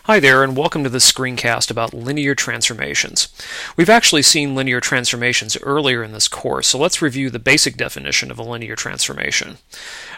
Hi there, and welcome to this screencast about linear transformations. We've actually seen linear transformations earlier in this course, so let's review the basic definition of a linear transformation.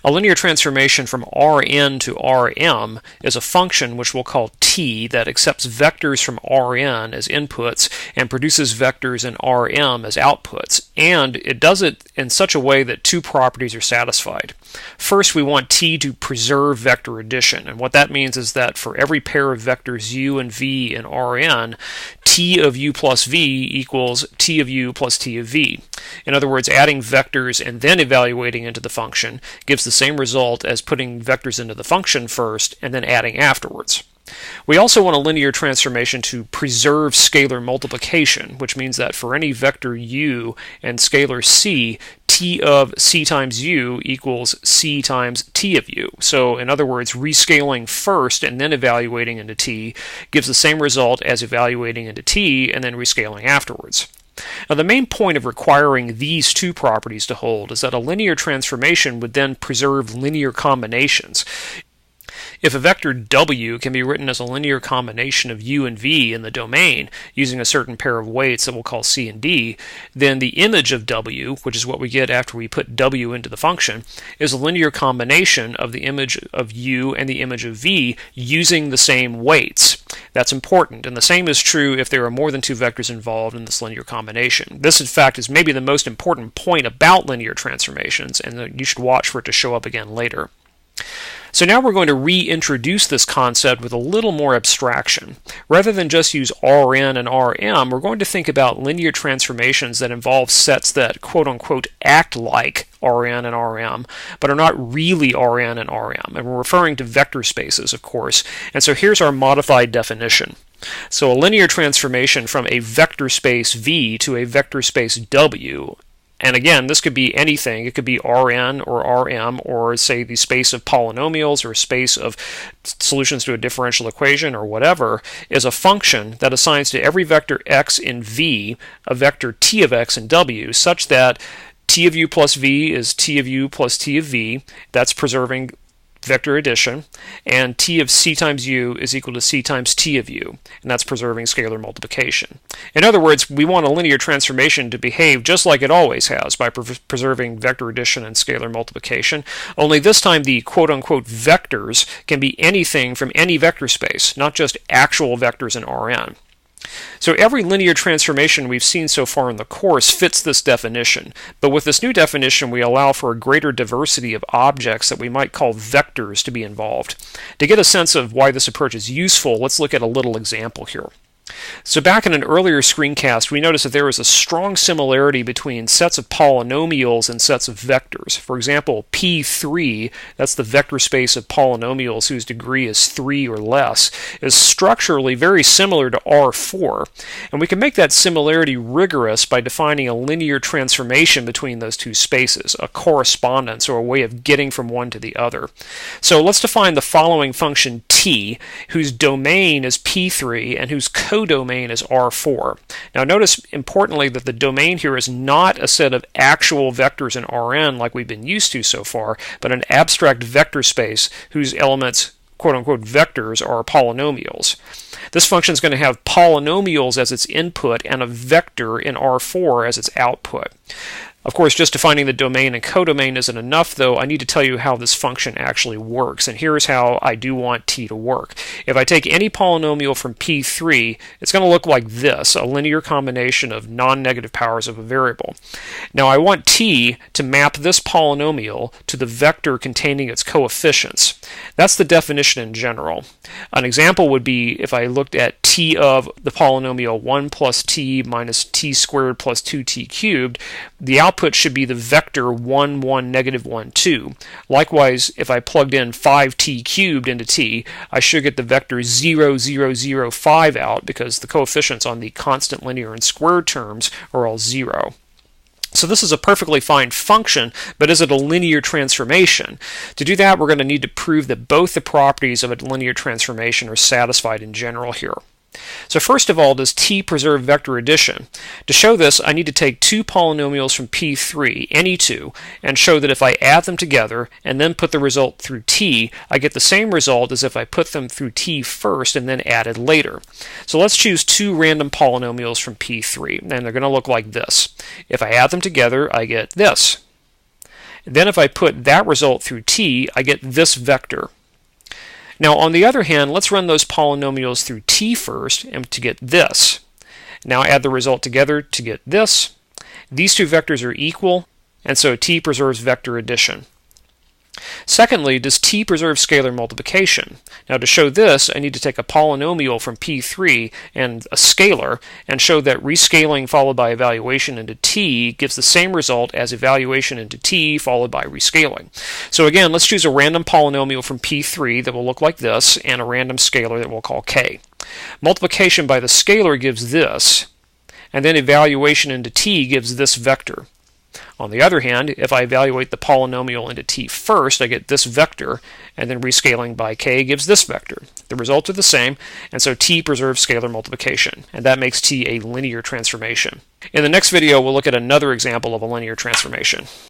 A linear transformation from Rn to Rm is a function which we'll call t that accepts vectors from Rn as inputs and produces vectors in Rm as outputs, and it does it in such a way that two properties are satisfied. First, we want t to preserve vector addition, and what that means is that for every pair of vectors u and v in Rn, t of u plus v equals t of u plus t of v. In other words, adding vectors and then evaluating into the function gives the same result as putting vectors into the function first and then adding afterwards. We also want a linear transformation to preserve scalar multiplication, which means that for any vector u and scalar c, t of c times u equals c times t of u. So in other words, rescaling first and then evaluating into t gives the same result as evaluating into t and then rescaling afterwards. Now, the main point of requiring these two properties to hold is that a linear transformation would then preserve linear combinations. If a vector w can be written as a linear combination of u and v in the domain using a certain pair of weights that we'll call c and d, then the image of w, which is what we get after we put w into the function, is a linear combination of the image of u and the image of v using the same weights. That's important, and the same is true if there are more than two vectors involved in this linear combination. This, in fact, is maybe the most important point about linear transformations, and you should watch for it to show up again later. So now we're going to reintroduce this concept with a little more abstraction. Rather than just use Rn and Rm, we're going to think about linear transformations that involve sets that quote-unquote act like Rn and Rm, but are not really Rn and Rm. And we're referring to vector spaces, of course. And so here's our modified definition. So a linear transformation from a vector space V to a vector space W. And again, this could be anything. It could be Rn or Rm, or say the space of polynomials or a space of solutions to a differential equation or whatever, is a function that assigns to every vector x in V a vector t of x in W, such that t of u plus v is t of u plus t of v. That's preserving vector addition, and t of c times u is equal to c times t of u, and that's preserving scalar multiplication. In other words, we want a linear transformation to behave just like it always has by preserving vector addition and scalar multiplication, only this time the quote-unquote vectors can be anything from any vector space, not just actual vectors in Rn. So every linear transformation we've seen so far in the course fits this definition, but with this new definition we allow for a greater diversity of objects that we might call vectors to be involved. To get a sense of why this approach is useful, let's look at a little example here. So back in an earlier screencast, we noticed that there is a strong similarity between sets of polynomials and sets of vectors. For example, P3, that's the vector space of polynomials whose degree is 3 or less, is structurally very similar to R4. And we can make that similarity rigorous by defining a linear transformation between those two spaces, a correspondence or a way of getting from one to the other. So let's define the following function t, whose domain is P3 and whose codomain is R4. Now notice importantly that the domain here is not a set of actual vectors in Rn like we've been used to so far, but an abstract vector space whose elements, quote-unquote vectors, are polynomials. This function is going to have polynomials as its input and a vector in R4 as its output. Of course, just defining the domain and codomain isn't enough, though. I need to tell you how this function actually works, and here's how I do want t to work. If I take any polynomial from P3, it's going to look like this, a linear combination of non-negative powers of a variable. Now I want t to map this polynomial to the vector containing its coefficients. That's the definition in general. An example would be if I looked at t of the polynomial 1 plus t minus t squared plus 2t cubed, the output should be the vector 1, 1, negative 1, 2. Likewise, if I plugged in 5t cubed into t, I should get the vector 0, 0, 0, 5 out because the coefficients on the constant, linear, and squared terms are all 0. So this is a perfectly fine function, but is it a linear transformation? To do that, we're going to need to prove that both the properties of a linear transformation are satisfied in general here. So first of all, does t preserve vector addition? To show this, I need to take two polynomials from P3, any two, and show that if I add them together and then put the result through t, I get the same result as if I put them through t first and then added later. So let's choose two random polynomials from P3, and they're going to look like this. If I add them together, I get this. Then if I put that result through t, I get this vector. Now, on the other hand, let's run those polynomials through t first and to get this. Now add the result together to get this. These two vectors are equal, and so t preserves vector addition. Secondly, does t preserve scalar multiplication? Now to show this, I need to take a polynomial from P3 and a scalar and show that rescaling followed by evaluation into t gives the same result as evaluation into t followed by rescaling. So again, let's choose a random polynomial from P3 that will look like this and a random scalar that we'll call k. Multiplication by the scalar gives this, and then evaluation into t gives this vector. On the other hand, if I evaluate the polynomial into t first, I get this vector, and then rescaling by k gives this vector. The results are the same, and so t preserves scalar multiplication, and that makes t a linear transformation. In the next video, we'll look at another example of a linear transformation.